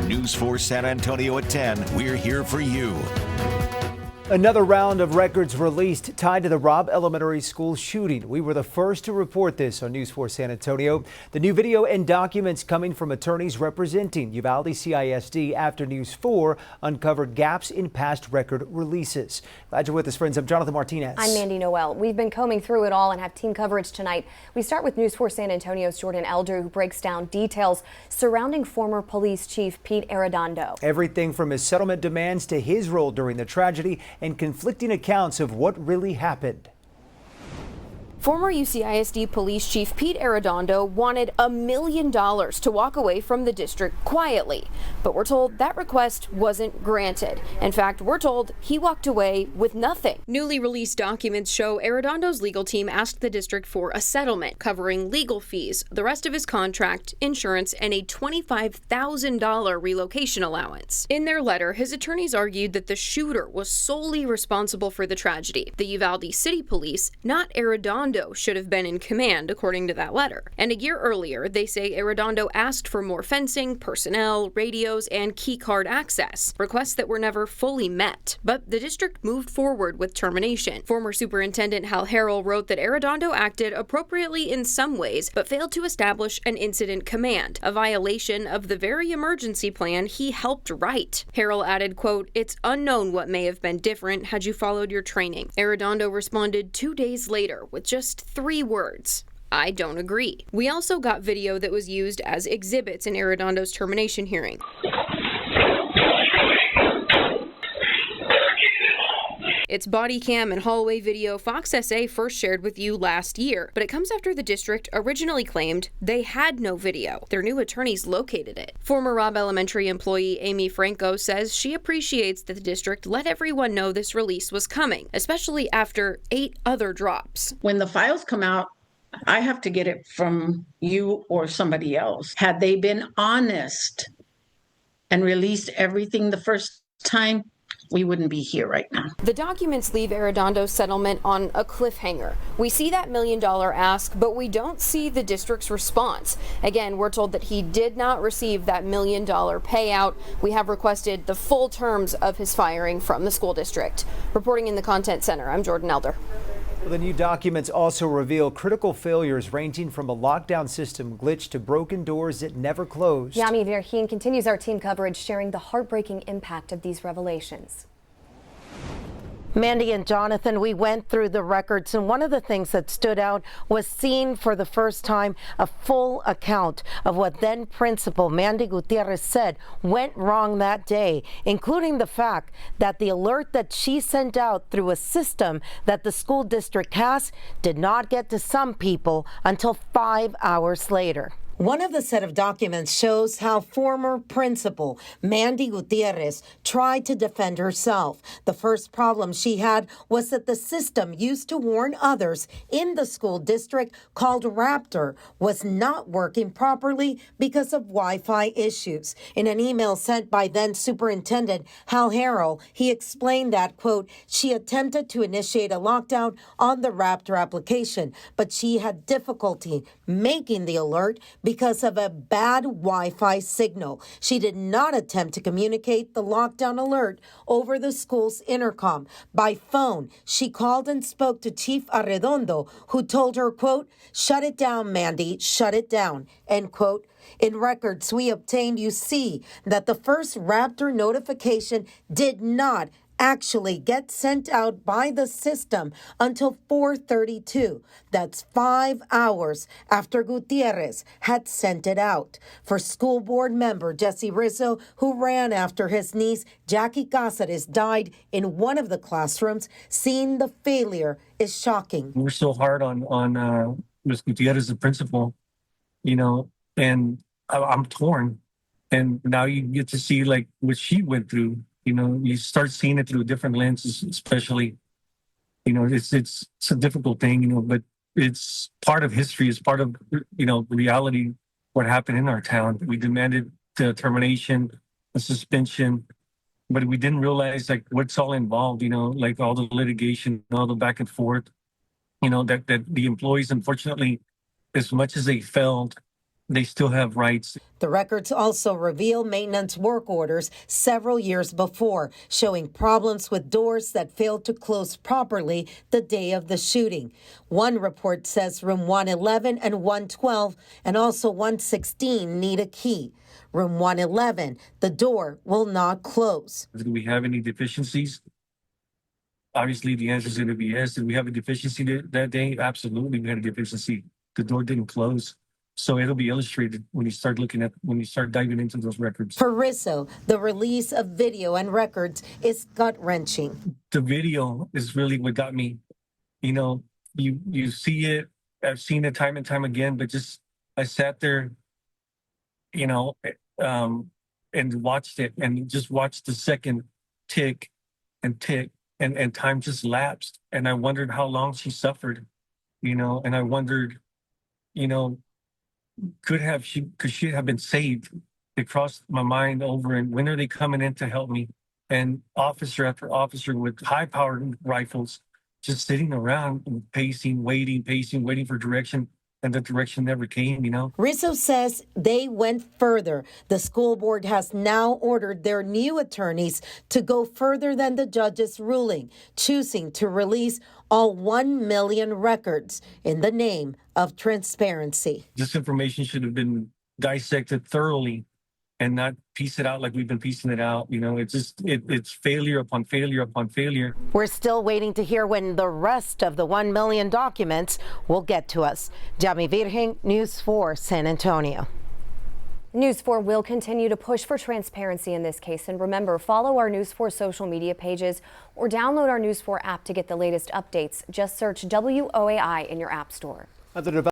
News 4 San Antonio at 10, we're here for you. Another round of records released tied to the Robb Elementary School shooting. We were the first to report this on News 4 San Antonio. The new video and documents coming from attorneys representing Uvalde CISD after News 4 uncovered gaps in past record releases. Glad you're with us, friends. I'm Jonathan Martinez. I'm Mandy Noel. We've been combing through it all and have team coverage tonight. We start with News 4 San Antonio's Jordan Elder, who breaks down details surrounding former police chief Pete Arredondo. Everything from his settlement demands to his role during the tragedy and conflicting accounts of what really happened. Former UCISD Police Chief Pete Arredondo wanted $1 million to walk away from the district quietly, but we're told that request wasn't granted. In fact, we're told he walked away with nothing. Newly released documents show Arredondo's legal team asked the district for a settlement covering legal fees, the rest of his contract, insurance, and a $25,000 relocation allowance. In their letter, his attorneys argued that the shooter was solely responsible for the tragedy. The Uvalde City Police, not Arredondo, should have been in command, according to that letter. And a year earlier, they say Arredondo asked for more fencing, personnel, radios, and key card access, requests that were never fully met. But the district moved forward with termination. Former Superintendent Hal Harrell wrote that Arredondo acted appropriately in some ways, but failed to establish an incident command, a violation of the very emergency plan he helped write. Harrell added, quote, "It's unknown what may have been different had you followed your training." Arredondo responded 2 days later with just 3 words: "I don't agree." We also got video that was used as exhibits in Arredondo's termination hearing. It's body cam and hallway video Fox SA first shared with you last year, but it comes after the district originally claimed they had no video. Their new attorneys located it. Former Robb Elementary employee Amy Franco says she appreciates that the district let everyone know this release was coming, especially after 8 other drops. When the files come out, I have to get it from you or somebody else. Had they been honest and released everything the first time, we wouldn't be here right now. The documents leave Arredondo's settlement on a cliffhanger. We see that $1 million ask, but we don't see the district's response. Again, we're told that he did not receive that $1 million payout. We have requested the full terms of his firing from the school district. Reporting in the Content Center, I'm Jordan Elder. Well, the new documents also reveal critical failures ranging from a lockdown system glitch to broken doors that never closed. Yami Verheen continues our team coverage, sharing the heartbreaking impact of these revelations. Mandy and Jonathan, we went through the records, and one of the things that stood out was seeing for the first time a full account of what then Principal Mandy Gutierrez said went wrong that day, including the fact that the alert that she sent out through a system that the school district has did not get to some people until 5 hours later. One of the set of documents shows how former principal Mandy Gutierrez tried to defend herself. The first problem she had was that the system used to warn others in the school district, called Raptor, was not working properly because of Wi-Fi issues. In an email sent by then Superintendent Hal Harrell, he explained that, quote, she attempted to initiate a lockdown on the Raptor application, but she had difficulty making the alert because of a bad Wi-Fi signal. She did not attempt to communicate the lockdown alert over the school's intercom. By phone, she called and spoke to Chief Arredondo, who told her, quote, shut it down, Mandy, shut it down, end quote. In records we obtained, you see that the first Raptor notification did not actually get sent out by the system until 4:32. That's 5 hours after Gutierrez had sent it out. For school board member Jesse Rizzo, who ran after his niece Jackie Cáceres died in one of the classrooms, seeing the failure is shocking. We're so hard on Ms. Gutierrez, the principal, and I'm torn. And now you get to see like what she went through. You start seeing it through different lenses, especially, it's a difficult thing, but it's part of history. It's part of, reality, what happened in our town. We demanded the termination, the suspension, but we didn't realize like what's all involved, like all the litigation, all the back and forth, that the employees, unfortunately, as much as they failed, they still have rights. The records also reveal maintenance work orders several years before, showing problems with doors that failed to close properly the day of the shooting. One report says room 111 and 112 and also 116 need a key. Room 111, the door will not close. Do we have any deficiencies? Obviously, the answer is going to be yes. Did we have a deficiency that day? Absolutely, we had a deficiency. The door didn't close. So it'll be illustrated when you start diving into those records. For Rizzo, the release of video and records is gut-wrenching. The video is really what got me. You know, you see it. I've seen it time and time again, but I sat there, you know, and watched it and just watched the second tick and tick and time just lapsed. And I wondered how long she suffered, you know, and I wondered, you know, could she have been saved? It crossed my mind over, and when are they coming in to help me? And officer after officer with high-powered rifles just sitting around and pacing, waiting for direction, and the direction never came, you know? Rizzo says they went further. The school board has now ordered their new attorneys to go further than the judge's ruling, choosing to release all 1 million records in the name of transparency. This information should have been dissected thoroughly and not piece it out like we've been piecing it out. You know, it's failure upon failure upon failure. We're still waiting to hear when the rest of the 1 million documents will get to us. Jami Virgen, News 4, San Antonio. News 4 will continue to push for transparency in this case. And remember, follow our News 4 social media pages or download our News 4 app to get the latest updates. Just search WOAI in your app store.